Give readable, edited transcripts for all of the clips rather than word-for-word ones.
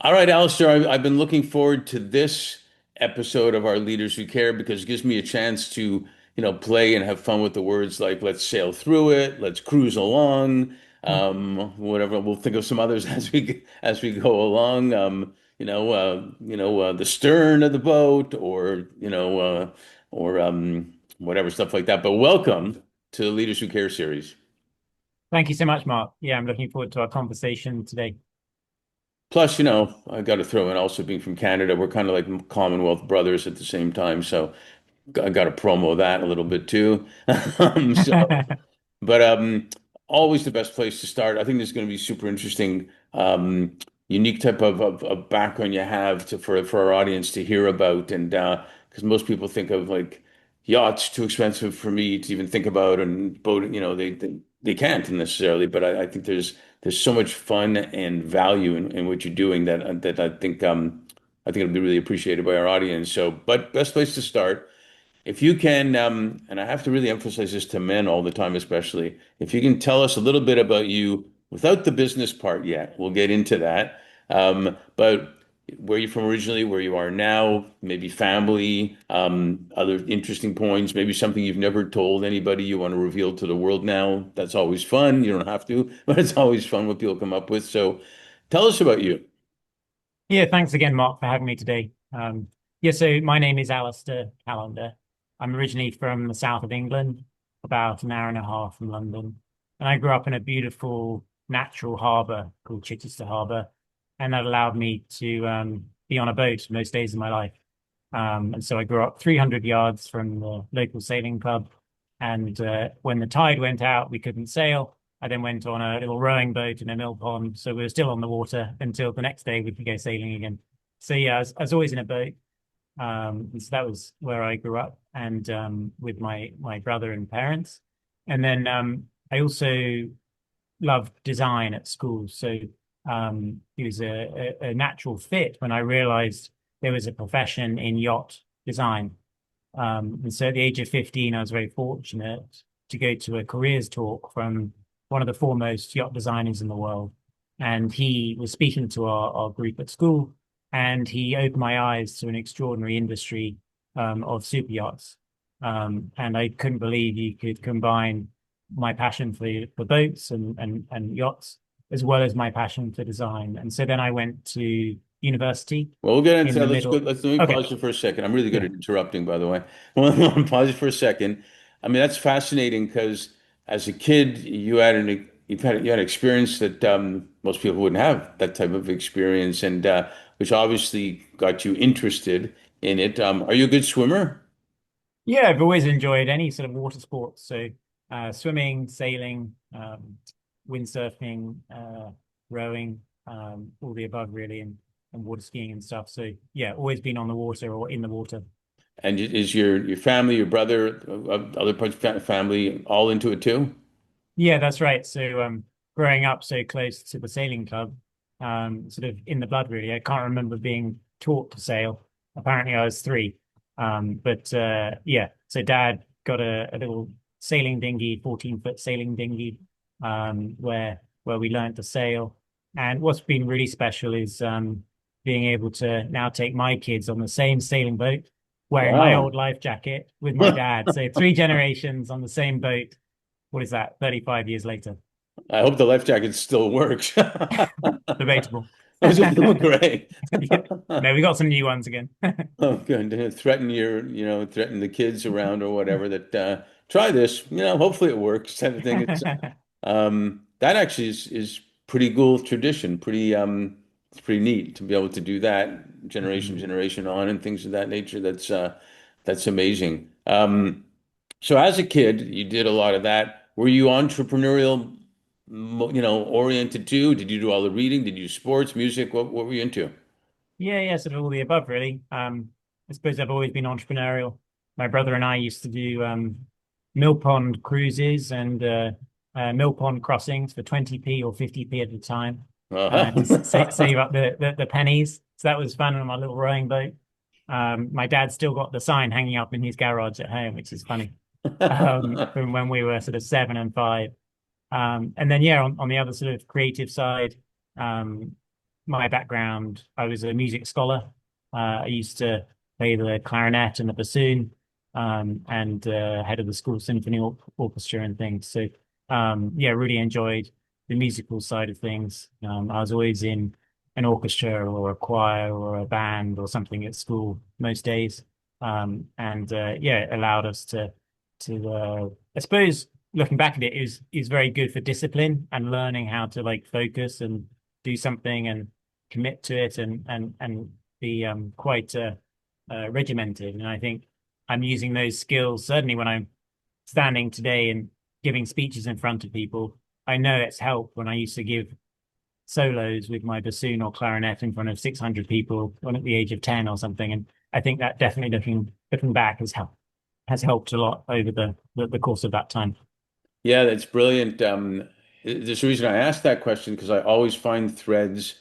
All right, Alistair, I've been looking forward to this episode of our Leaders Who Care because it gives me a chance to, play and have fun with the words like let's sail through it, let's cruise along, whatever. We'll think of some others as we go along. The stern of the boat, or whatever stuff like that. But welcome to the Leaders Who Care series. Thank you so much, Mark. Yeah, I'm looking forward to our conversation today. Plus, I got to throw in also being from Canada, we're kind of like Commonwealth brothers at the same time. So I got to promo that a little bit too. So, but always the best place to start. I think this is going to be super interesting, unique type of background you have for our audience to hear about, and because most people think of like yachts too expensive for me to even think about, and boat, they can't necessarily. But I think there's so much fun and value in what you're doing that I think it'll be really appreciated by our audience. So, but best place to start. If you can, and I have to really emphasize this to men all the time, especially, if you can tell us a little bit about you without the business part yet, we'll get into that. But where you're from originally, where you are now, maybe family, other interesting points, maybe something you've never told anybody you want to reveal to the world now. That's always fun. You don't have to, but it's always fun what people come up with. So tell us about you. Yeah, thanks again, Mark, for having me today. Yeah, so my name is Alastair Callender. I'm originally from the south of England, about an hour and a half from London. And I grew up in a beautiful natural harbour called Chichester Harbour. And that allowed me to be on a boat most days of my life. And so I grew up 300 yards from the local sailing club. And when the tide went out, we couldn't sail. I then went on a little rowing boat in a mill pond. So we were still on the water until the next day we could go sailing again. So yeah, I was always in a boat. And so that was where I grew up and with my brother and parents. And then I also loved design at school. So it was a natural fit when I realized there was a profession in yacht design. And so at the age of 15, I was very fortunate to go to a careers talk from one of the foremost yacht designers in the world. And he was speaking to our group at school, and he opened my eyes to an extraordinary industry of super yachts. And I couldn't believe you could combine my passion for boats and yachts, as well as my passion for design. And so then I went to university Well, we'll get into in the that. Let's go. middle. Let me Okay. pause you for a second. I'm really good Yeah. at interrupting, by the way. Well, pause you for a second. I mean, that's fascinating because as a kid, you had an experience that most people wouldn't have that type of experience, and which obviously got you interested in it. Are you a good swimmer? Yeah, I've always enjoyed any sort of water sports. So swimming, sailing, windsurfing, rowing, all the above really, and water skiing and stuff. So yeah, always been on the water or in the water. And is your family, your brother, other parts of family all into it too? Yeah, that's right. So growing up so close to the sailing club, sort of in the blood really. I can't remember being taught to sail. Apparently I was three. But yeah, so dad got a little sailing dinghy, 14-foot sailing dinghy, where we learned to sail. And what's been really special is being able to now take my kids on the same sailing boat, wearing my Wow. old life jacket with my dad. So three generations on the same boat. What is that? 35 years later. I hope the life jacket still works. Debatable. Those are great. Yeah. No, we got some new ones again. Oh, good. Threaten the kids around or whatever that try this, hopefully it works type of thing. That actually is pretty cool tradition. It's pretty neat to be able to do that generation to Mhm. generation on and things of that nature. That's amazing. So as a kid, you did a lot of that. Were you entrepreneurial, oriented too? Did you do all the reading? Did you do sports, music? What were you into? Yeah, sort of all the above, really. I suppose I've always been entrepreneurial. My brother and I used to do mill pond cruises and mill pond crossings for 20p or 50p at a time to Uh-huh. save up the pennies. So that was fun on my little rowing boat. My dad's still got the sign hanging up in his garage at home, which is funny, from when we were sort of 7 and 5. And then, yeah, on the other sort of creative side, um, my background, I was a music scholar. I used to play the clarinet and the bassoon, and head of the school symphony orchestra and things. So, yeah, really enjoyed the musical side of things. I was always in an orchestra or a choir or a band or something at school most days. And yeah, it allowed us to I suppose looking back at it is very good for discipline and learning how to like focus and do something and commit to it and be quite regimented. And I think I'm using those skills certainly when I'm standing today and giving speeches in front of people. I know it's helped when I used to give solos with my bassoon or clarinet in front of 600 people when at the age of 10 or something. And I think that definitely looking back has helped a lot over the course of that time. Yeah, that's brilliant. There's a reason I asked that question because I always find threads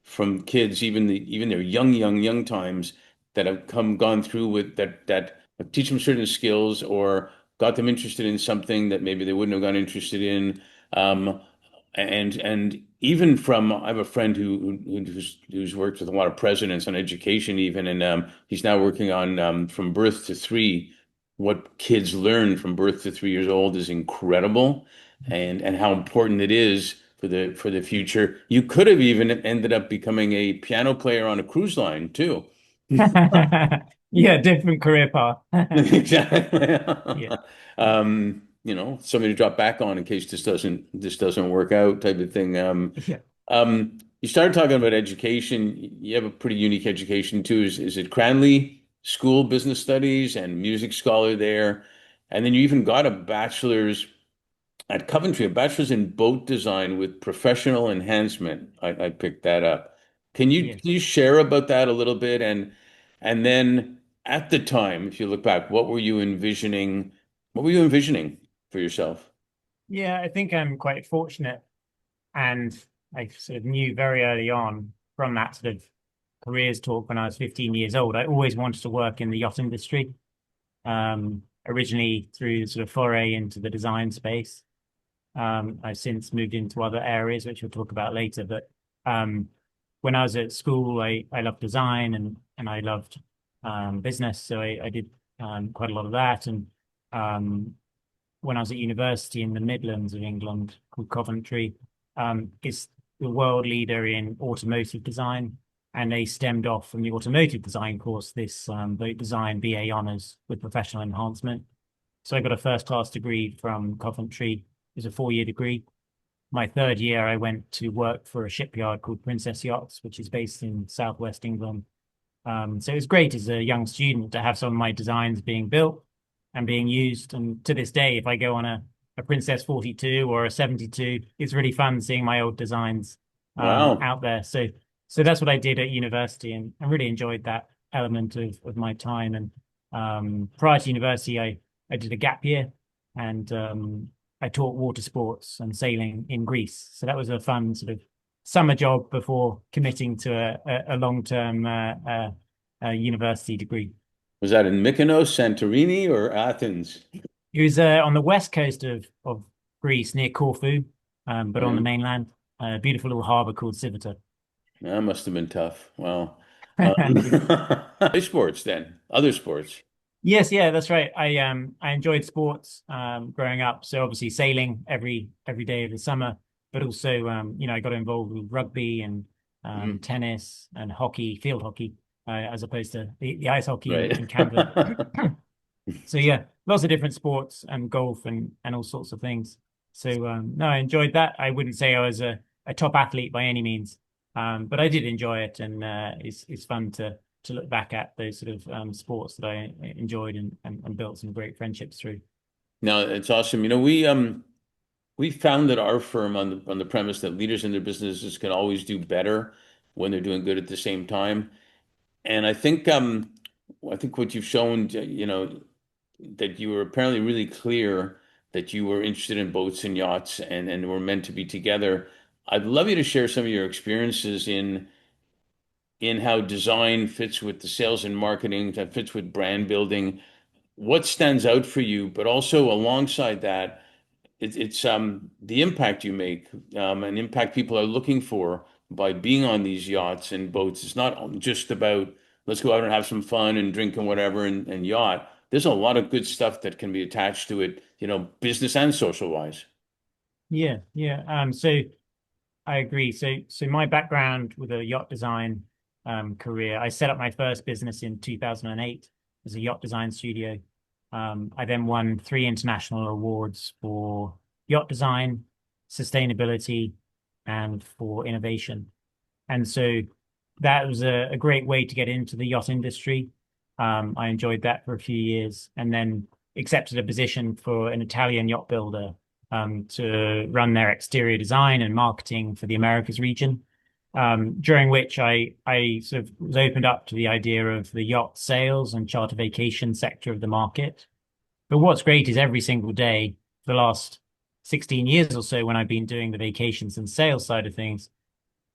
from kids, even their young times that have gone through with that teach them certain skills or got them interested in something that maybe they wouldn't have got interested in. Um, and even from I have a friend who's worked with a lot of presidents on education even, and he's now working on from birth to three. What kids learn from birth to 3 years old is incredible, and how important it is for the future. You could have even ended up becoming a piano player on a cruise line too. Yeah, different career path. Exactly. Yeah, Somebody to drop back on in case this doesn't work out type of thing. yeah, You started talking about education. You have a pretty unique education too. Is it Cranley School Business Studies and music scholar there? And then you even got a bachelor's at Coventry, a bachelor's in boat design with professional enhancement. I picked that up. yeah. Can you share about that a little bit? And then at the time, if you look back, what were you envisioning? What were you envisioning for yourself? Yeah, I think I'm quite fortunate, and I sort of knew very early on from that sort of careers talk when I was 15 years old. I always wanted to work in the yacht industry, originally through sort of foray into the design space. I've since moved into other areas, which we'll talk about later. But when I was at school, I loved design and I loved business, so I did quite a lot of that. And um, when I was at university in the Midlands of England, called Coventry, is the world leader in automotive design, and they stemmed off from the automotive design course this boat design BA honours with professional enhancement. So I got a first class degree from Coventry. It was a 4 year degree. My third year, I went to work for a shipyard called Princess Yachts, which is based in southwest England. So it was great as a young student to have some of my designs being built and being used. And to this day, if I go on a Princess 42 or a 72, it's really fun seeing my old designs Wow. out there. So that's what I did at university, and I really enjoyed that element of my time. And prior to university, I did a gap year, and I taught water sports and sailing in Greece. So that was a fun sort of summer job before committing to a long-term university degree. Was that in Mykonos, Santorini, or Athens? It was on the west coast of Greece near Corfu, but on the Um, mainland, a beautiful little harbor called Civita. that must have been tough. Wow. Other sports then, other sports. Yes, yeah, that's right. I enjoyed sports growing up. So obviously sailing every day of the summer, but also I got involved with rugby and Mm, tennis and hockey, field hockey, as opposed to the ice hockey right. in Canada. So yeah, lots of different sports and golf and all sorts of things. So no, I enjoyed that. I wouldn't say I was a top athlete by any means, but I did enjoy it, and it's fun to look back at those sort of sports that I enjoyed and built some great friendships through. No, it's awesome. We founded our firm on the premise that leaders in their businesses can always do better when they're doing good at the same time. And I think what you've shown, that you were apparently really clear that you were interested in boats and yachts and were meant to be together. I'd love you to share some of your experiences in how design fits with the sales and marketing, that fits with brand building. What stands out for you, but also alongside that, it's the impact you make, an impact people are looking for, by being on these yachts and boats. It's not just about let's go out and have some fun and drink and whatever and yacht. There's a lot of good stuff that can be attached to it, business and social wise. Yeah, yeah. So I agree. So my background with a yacht design career, I set up my first business in 2008 as a yacht design studio. I then won three international awards for yacht design, sustainability, and for innovation. And so that was a great way to get into the yacht industry. I enjoyed that for a few years and then accepted a position for an Italian yacht builder to run their exterior design and marketing for the Americas region. During which I sort of was opened up to the idea of the yacht sales and charter vacation sector of the market. But what's great is every single day for the last 16 years or so, when I've been doing the vacations and sales side of things,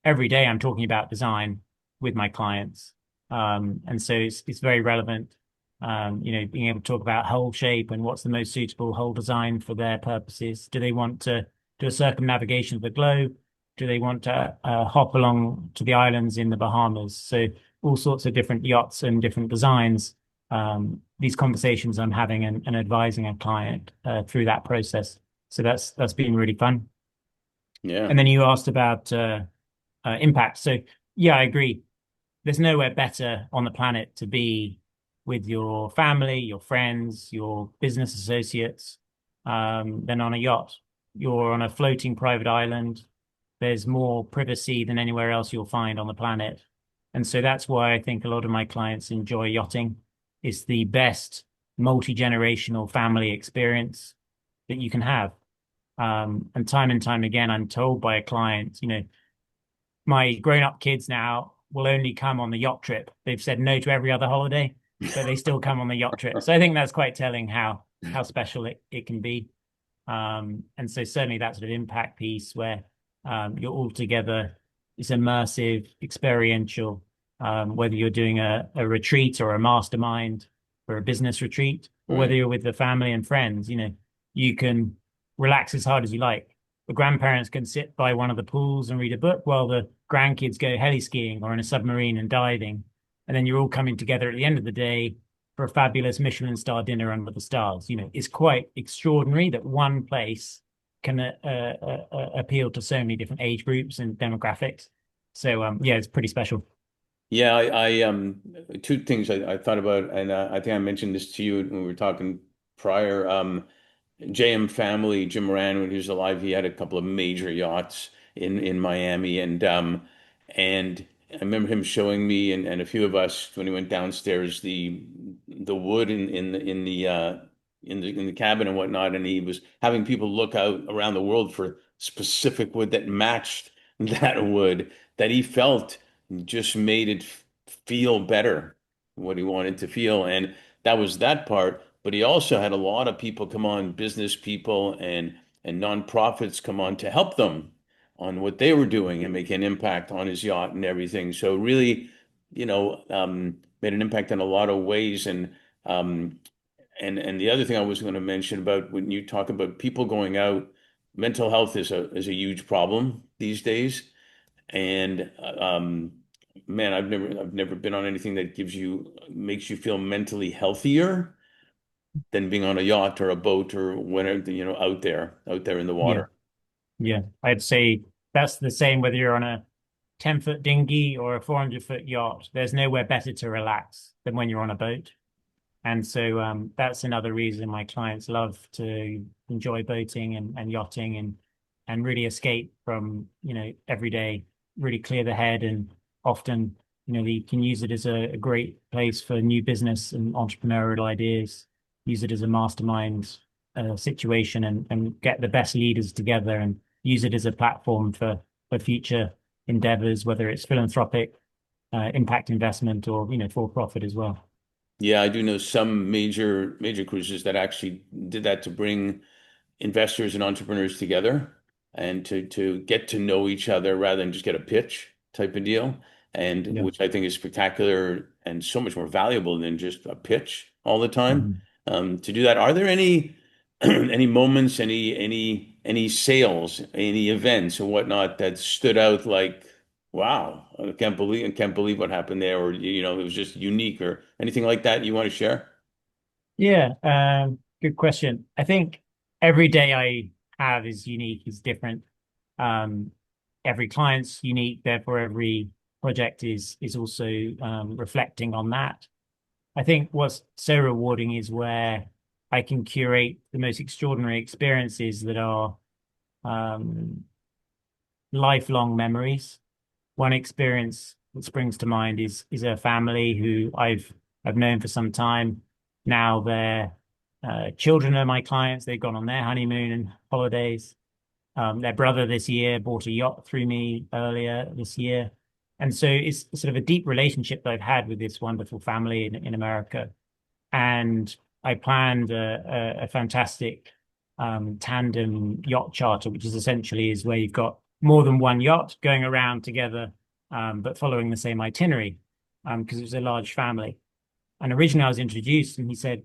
every day I'm talking about design with my clients. And so it's very relevant, being able to talk about hull shape and what's the most suitable hull design for their purposes. Do they want to do a circumnavigation of the globe? Do they want to hop along to the islands in the Bahamas? So all sorts of different yachts and different designs. These conversations I'm having and advising a client through that process. So that's been really fun. Yeah. And then you asked about impact. So yeah, I agree. There's nowhere better on the planet to be with your family, your friends, your business associates, than on a yacht. You're on a floating private island. There's more privacy than anywhere else you'll find on the planet. And so that's why I think a lot of my clients enjoy yachting. It's the best multi-generational family experience that you can have. And time again, I'm told by a client, my grown-up kids now will only come on the yacht trip. They've said no to every other holiday, but they still come on the yacht trip. So I think that's quite telling how special it can be. And so certainly that sort of impact piece where you're all together, it's immersive, experiential, whether you're doing a retreat or a mastermind or a business retreat, or whether Right. you're with the family and friends, you can relax as hard as you like. The grandparents can sit by one of the pools and read a book while the grandkids go heli skiing or in a submarine and diving. And then you're all coming together at the end of the day for a fabulous Michelin star dinner under the stars. It's quite extraordinary that one place can appeal to so many different age groups and demographics. So yeah, it's pretty special. Yeah, two things I thought about, and I think I mentioned this to you when we were talking prior. JM family, Jim Moran, when he was alive, he had a couple of major yachts in Miami, and I remember him showing me and a few of us when he went downstairs the wood in the cabin and whatnot, and he was having people look out around the world for specific wood that matched that wood that he felt just made it feel better what he wanted to feel, and that was that part. But he also had a lot of people come on, business people and nonprofits come on to help them on what they were doing and make an impact on his yacht and everything. So really, made an impact in a lot of ways. Um, and the other thing I was going to mention about when you talk about people going out, mental health is a huge problem these days. And man, I've never been on anything that makes you feel mentally healthier than being on a yacht or a boat or whenever, out there in the Yeah, water. yeah. I'd say that's the same whether you're on a 10-foot dinghy or a 400-foot yacht. There's nowhere better to relax than when you're on a boat. And so that's another reason my clients love to enjoy boating and yachting and really escape from, every day, really clear the head. And often, they can use it as a great place for new business and entrepreneurial ideas, use it as a mastermind situation and get the best leaders together and use it as a platform for future endeavors, whether it's philanthropic, impact investment or, for profit as well. Yeah, I do know some major cruises that actually did that to bring investors and entrepreneurs together and to get to know each other rather than just get a pitch type of deal, and Yeah. which I think is spectacular and so much more valuable than just a pitch all the time. Mhm. To do that, are there any any moments, any sales, any events or whatnot that stood out like? Wow. I can't believe what happened there, or it was just unique or anything like that you want to share? Yeah, good question. I think every day I have is unique, is different. Um, every client's unique, therefore every project is also reflecting on that. I think what's so rewarding is where I can curate the most extraordinary experiences that are um, lifelong memories. One experience that springs to mind is a family who I've known for some time. Now their children are my clients. They've gone on their honeymoon and holidays. Their brother this year bought a yacht through me earlier this year. And so it's sort of a deep relationship that I've had with this wonderful family in America. And I planned a fantastic tandem yacht charter, which is essentially is where you've got more than one yacht going around together, but following the same itinerary, because it was a large family. And originally I was introduced, and he said,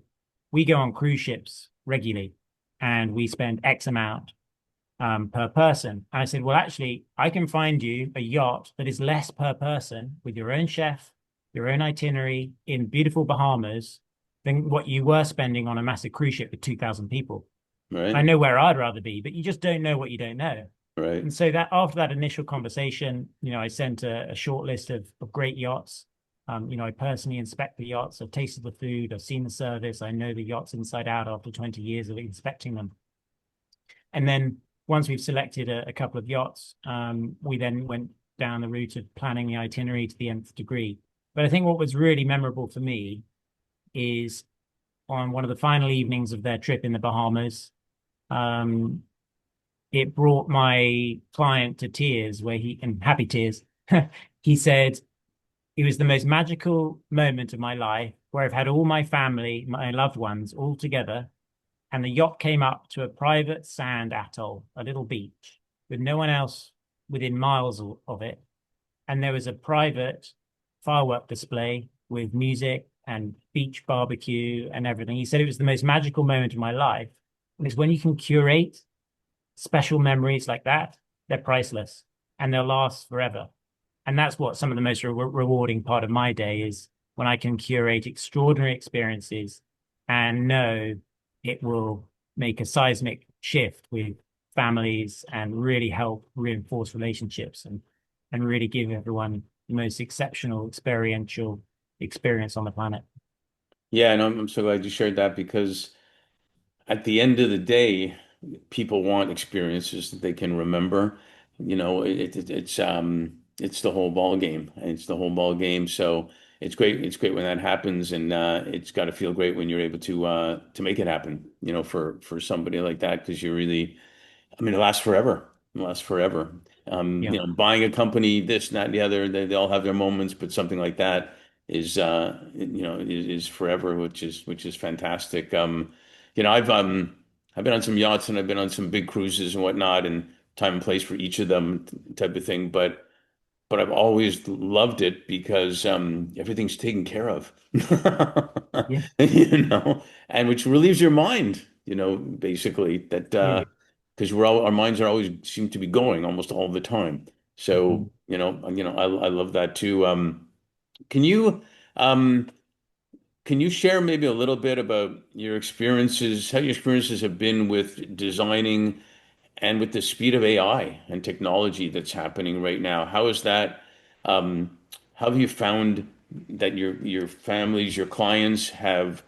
"We go on cruise ships regularly, and we spend X amount per person." And I said, "Well, actually, I can find you a yacht that is less per person with your own chef, your own itinerary in beautiful Bahamas than what you were spending on a massive cruise ship with 2,000 people." I Right. know where I'd rather be, but you just don't know what you don't know. Right. And so that after that initial conversation, I sent a short list of great yachts. I personally inspect the yachts. I've tasted the food. I've seen the service. I know the yachts inside out after 20 years of inspecting them. And then once we've selected a couple of yachts, we then went down the route of planning the itinerary to the nth degree. But I think what was really memorable for me is on one of the final evenings of their trip in the Bahamas, um, it brought my client to tears, where and happy tears. He said, "It was the most magical moment of my life where I've had all my family, my loved ones all together, and the yacht came up to a private sand atoll, a little beach, with no one else within miles of it. And there was a private firework display with music and beach barbecue and everything." He said it was the most magical moment of my life. And it's when you can curate special memories like that, they're priceless and they'll last forever. And that's what some of the most rewarding part of my day is, when I can curate extraordinary experiences and know it will make a seismic shift with families and really help reinforce relationships and really give everyone the most exceptional experiential experience on the planet. Yeah, and I'm so glad you shared that because at the end of the day, people want experiences that they can remember. It's the whole ball game. It's the whole ball game. So it's great. It's great when that happens, and it's got to feel great when you're able to make it happen. For somebody like that, because you really, I mean, it lasts forever. It lasts forever. Yeah. Buying a company, this, and that, and the other, they all have their moments, but something like that is forever, which is fantastic. I've been on some yachts and I've been on some big cruises and whatnot, and time and place for each of them type of thing. But I've always loved it because everything's taken care of, Yeah. and which relieves your mind, basically that Yeah. because our minds are always seem to be going almost all the time. So Mhm. I love that too. Can you um, can you share maybe a little bit about your experiences, how your experiences have been with designing? And with the speed of AI and technology that's happening right now, how is that? Um, how have you found that your families, your clients have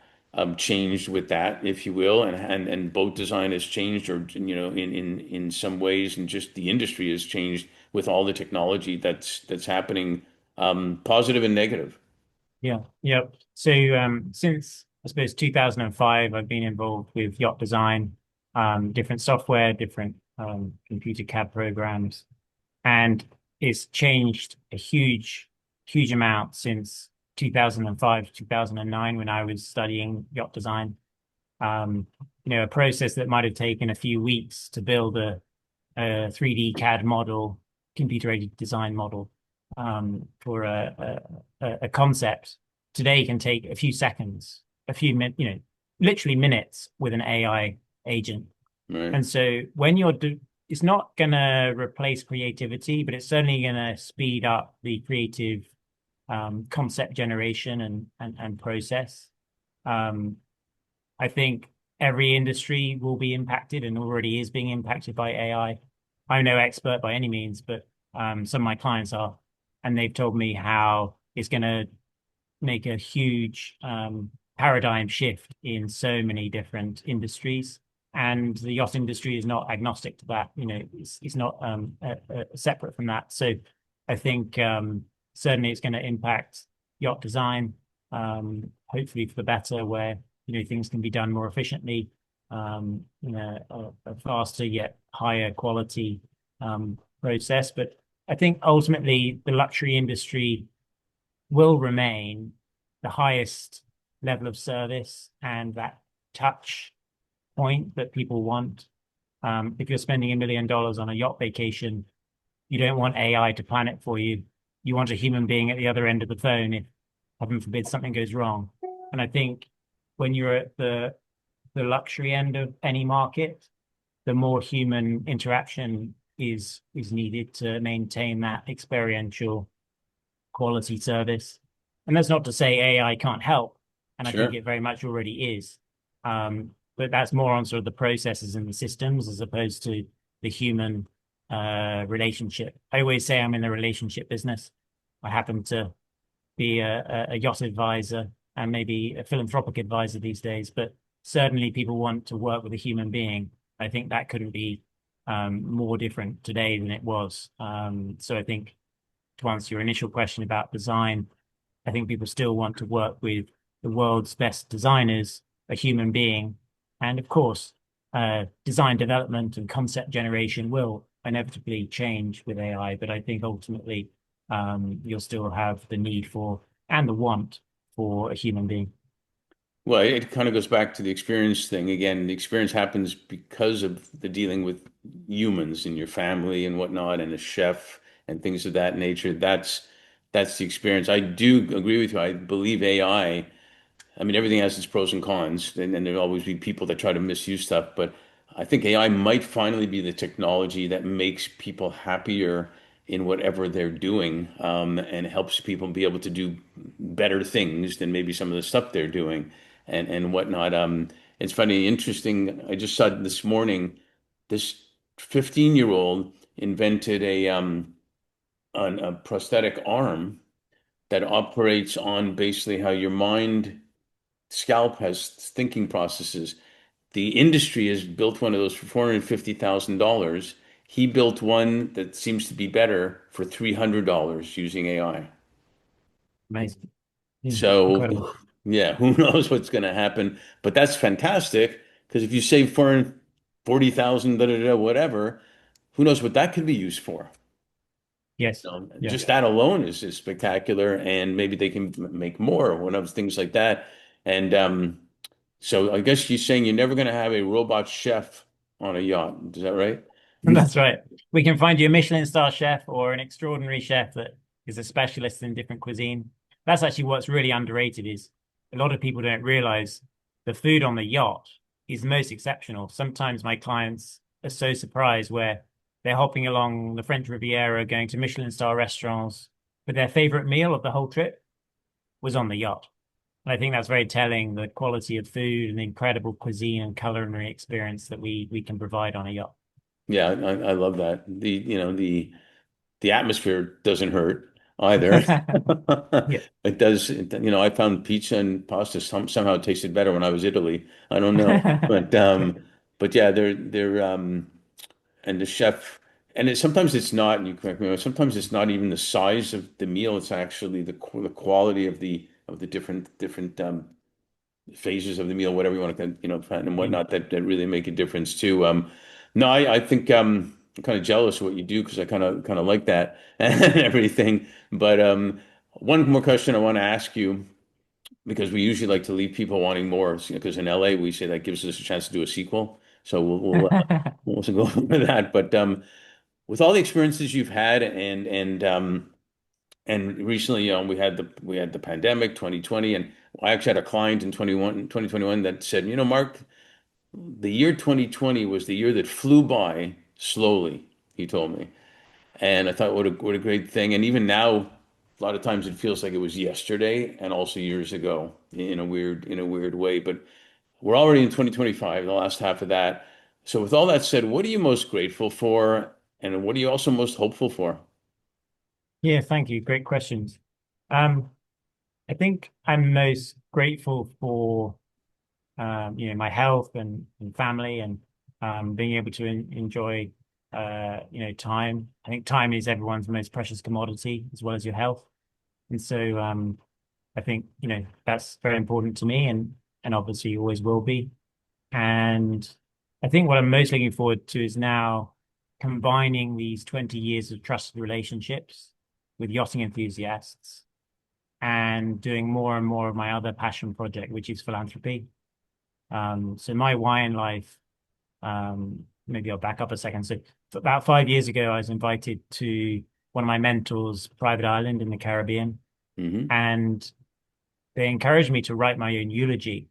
changed with that, if you will, and boat design has changed, or in some ways, and just the industry has changed with all the technology that's happening, positive and negative. Yeah, yeah. So since I suppose 2005, I've been involved with yacht design, different software, different computer CAD programs, and it's changed a huge amount since 2005 to 2009 when I was studying yacht design. A process that might have taken a few weeks to build a 3D CAD model, computer-aided design model for a concept today can take a few seconds, a few literally minutes with an AI agent. Right. And so when you're it's not going to replace creativity, but it's certainly going to speed up the creative concept generation and process. Um, I think every industry will be impacted and already is being impacted by AI. I'm no expert by any means, but some of my clients are, and they've told me how it's going to make a huge paradigm shift in so many different industries. And the yacht industry is not agnostic to that. It's not separate from that. So I think certainly it's going to impact yacht design, hopefully for the better, where things can be done more efficiently, a faster yet higher quality process. But I think ultimately the luxury industry will remain the highest level of service and that touch point that people want. If you're spending $1 million on a yacht vacation, you don't want AI to plan it for you. You want a human being at the other end of the phone if, heaven forbid, something goes wrong. And I think when you're at the luxury end of any market, the more human interaction is needed to maintain that experiential quality service. And that's not to say AI can't help, and I think Sure. it very much already is. But that's more on sort of the processes and the systems as opposed to the human relationship. I always say I'm in the relationship business. I happen to be a yacht advisor and maybe a philanthropic advisor these days, but certainly people want to work with a human being. I think that couldn't be more different today than it was. So I think to answer your initial question about design, I think people still want to work with the world's best designers, a human being. And of course, design development and concept generation will inevitably change with AI, but I think ultimately you'll still have the need for and the want for a human being. Well, it kind of goes back to the experience thing. Again, the experience happens because of the dealing with humans in your family and whatnot, and a chef and things of that nature. That's the experience. I do agree with you. I believe I mean, everything has its pros and cons, and there'll always be people that try to misuse stuff. But I think AI might finally be the technology that makes people happier in whatever they're doing, and helps people be able to do better things than maybe some of the stuff they're doing and whatnot. It's funny, interesting. I just saw this morning, this 15-year-old invented a prosthetic arm that operates on basically how your mind scalp has thinking processes. The industry has built one of those for $450,000. He built one that seems to be better for $300 using AI. Amazing. Yeah, incredible. So, yeah, who knows what's going to happen? But that's fantastic because if you save 440,000, da, da, da, whatever, who knows what that could be used for? Yes. Yeah. Just that alone is spectacular, and maybe they can make more, one of things like that. And so I guess you're saying you're never going to have a robot chef on a yacht. Is that right? That's right. We can find you a Michelin star chef or an extraordinary chef that is a specialist in different cuisine. That's actually what's really underrated is a lot of people don't realize the food on the yacht is most exceptional. Sometimes my clients are so surprised where they're hopping along the French Riviera, going to Michelin star restaurants, but their favorite meal of the whole trip was on the yacht. And I think that's very telling, the quality of food and the incredible cuisine and culinary experience that we can provide on a yacht. Yeah, I love that. The atmosphere doesn't hurt either. Yeah. It does. I found pizza and pasta somehow tasted better when I was Italy. I don't know, but yeah, they're and the chef, and sometimes it's not. And you correct me. Sometimes it's not even the size of the meal. It's actually the quality of the different phases of the meal, whatever you want to, and whatnot, that really make a difference too. No, I think I'm kind of jealous of what you do because I kind of like that and everything. But one more question I want to ask you because we usually like to leave people wanting more because in LA we say that gives us a chance to do a sequel. So we'll also go over that. But with all the experiences you've had and recently, we had the pandemic, 2020, and I actually had a client in 2021 that said, Mark, the year 2020 was the year that flew by, slowly, he told me. And I thought, what a great thing. And even now, a lot of times it feels like it was yesterday and also years ago in a weird way. But we're already in 2025, the last half of that. So with all that said, what are you most grateful for? And what are you also most hopeful for? Yeah, thank you. Great questions. Um, I think I'm most grateful for my health and family and being able to enjoy time. I think time is everyone's most precious commodity as well as your health. And so I think, that's very important to me and obviously always will be. And I think what I'm most looking forward to is now combining these 20 years of trusted relationships with yachting enthusiasts and doing more and more of my other passion project, which is philanthropy. So my wine life, maybe I'll back up a second. So about 5 years ago, I was invited to one of my mentors' private island in the Caribbean, Hmm. and they encouraged me to write my own eulogy,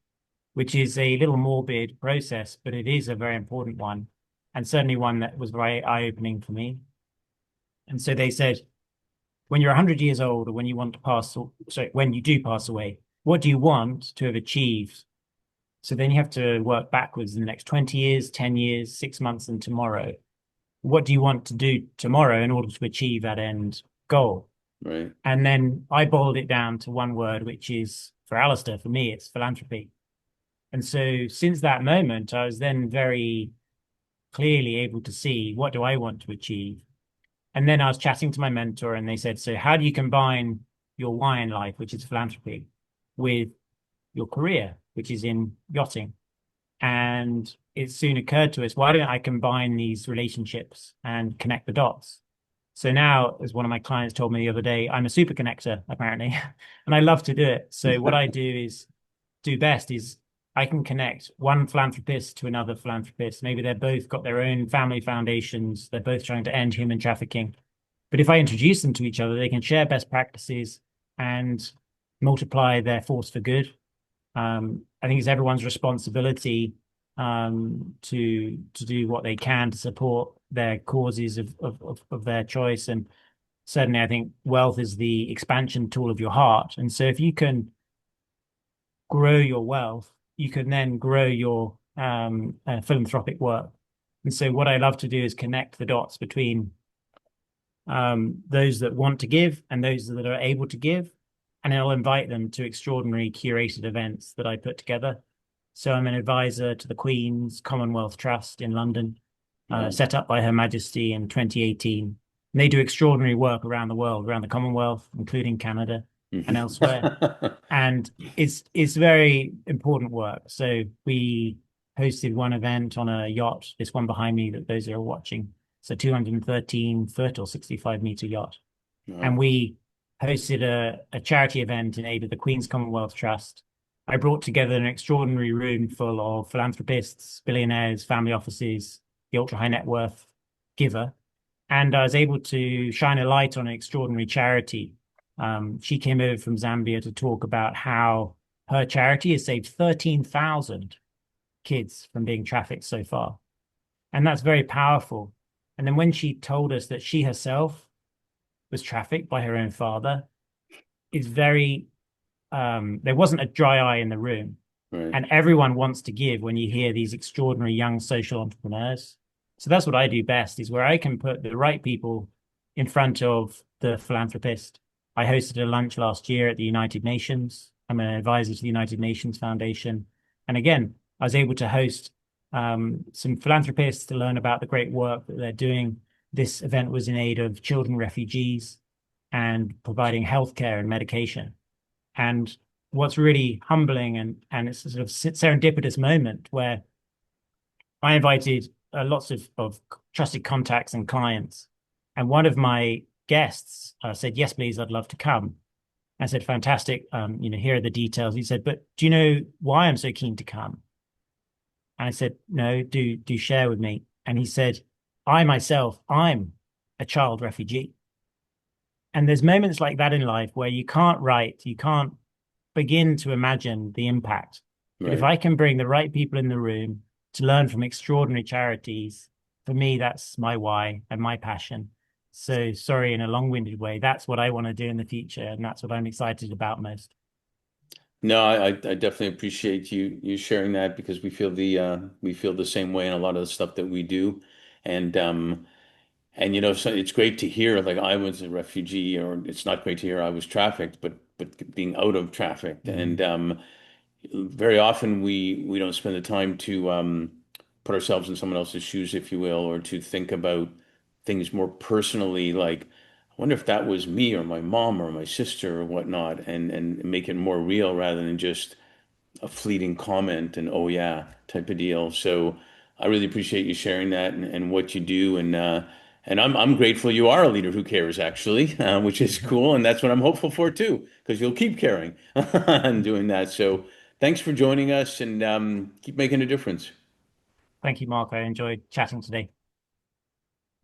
which is a little morbid process, but it is a very important one, and certainly one that was very eye-opening for me. And so they said, when you're 100 years old, or when you want to pass, sorry, when you do pass away, what do you want to have achieved? So then you have to work backwards in the next 20 years, 10 years, 6 months, and tomorrow. What do you want to do tomorrow in order to achieve that end goal? Right. And then I boiled it down to one word, which is for Alistair, for me, it's philanthropy. And so since that moment, I was then very clearly able to see what do I want to achieve. And then I was chatting to my mentor, and they said, so how do you combine your why in life, which is philanthropy, with your career, which is in yachting? And it soon occurred to us, why don't I combine these relationships and connect the dots? So now, as one of my clients told me the other day, I'm a super connector, apparently, and I love to do it. So what I do best is I can connect one philanthropist to another philanthropist. Maybe they're both got their own family foundations. They're both trying to end human trafficking. But if I introduce them to each other, they can share best practices and multiply their force for good. I think it's everyone's responsibility to do what they can to support their causes of their choice. And certainly, I think wealth is the expansion tool of your heart. And so, if you can grow your wealth, you can then grow your philanthropic work. And so, what I love to do is connect the dots between those that want to give and those that are able to give. And I'll invite them to extraordinary curated events that I put together. So I'm an advisor to the Queen's Commonwealth Trust in London, Wow. set up by Her Majesty in 2018. And they do extraordinary work around the world, around the Commonwealth, including Canada and Mhm. elsewhere. And it's very important work. So we hosted one event on a yacht, this one behind me that those are watching. It's a 213-foot or 65-meter yacht. And Wow. we hosted a charity event in aid of the Queen's Commonwealth Trust. I brought together an extraordinary room full of philanthropists, billionaires, family offices, the ultra high net worth giver. And I was able to shine a light on an extraordinary charity. She came over from Zambia to talk about how her charity has saved 13,000 kids from being trafficked so far. And that's very powerful. And then when she told us that she herself was trafficked by her own father, it's very, there wasn't a dry eye in the room. Right. And everyone wants to give when you hear these extraordinary young social entrepreneurs. So that's what I do best, is where I can put the right people in front of the philanthropist. I hosted a lunch last year at the United Nations. I'm an advisor to the United Nations Foundation. And again, I was able to host some philanthropists to learn about the great work that they're doing. This event was in aid of children refugees and providing healthcare and medication. And what's really humbling and it's a sort of serendipitous moment where I invited lots of trusted contacts and clients. And one of my guests said, yes, please, I'd love to come. I said, fantastic. Here are the details. He said, but do you know why I'm so keen to come? And I said, no, do share with me. And he said, I myself, I'm a child refugee. And there's moments like that in life where you can't write, you can't begin to imagine the impact. But if Right. I can bring the right people in the room to learn from extraordinary charities, for me, that's my why and my passion. So sorry, in a long-winded way, that's what I want to do in the future, and that's what I'm excited about most. No, I definitely appreciate you sharing that because we feel the same way in a lot of the stuff that we do. And and so it's great to hear like I was a refugee, or it's not great to hear I was trafficked, but being out of trafficked. And Mhm. very often we don't spend the time to put ourselves in someone else's shoes, if you will, or to think about things more personally, like I wonder if that was me or my mom or my sister or whatnot, and make it more real rather than just a fleeting comment and oh yeah type of deal. So I really appreciate you sharing that and what you do, and I'm grateful you are a leader who cares actually, which is cool, and that's what I'm hopeful for too, because you'll keep caring and doing that. So thanks for joining us, and keep making a difference. Thank you, Mark. I enjoyed chatting today.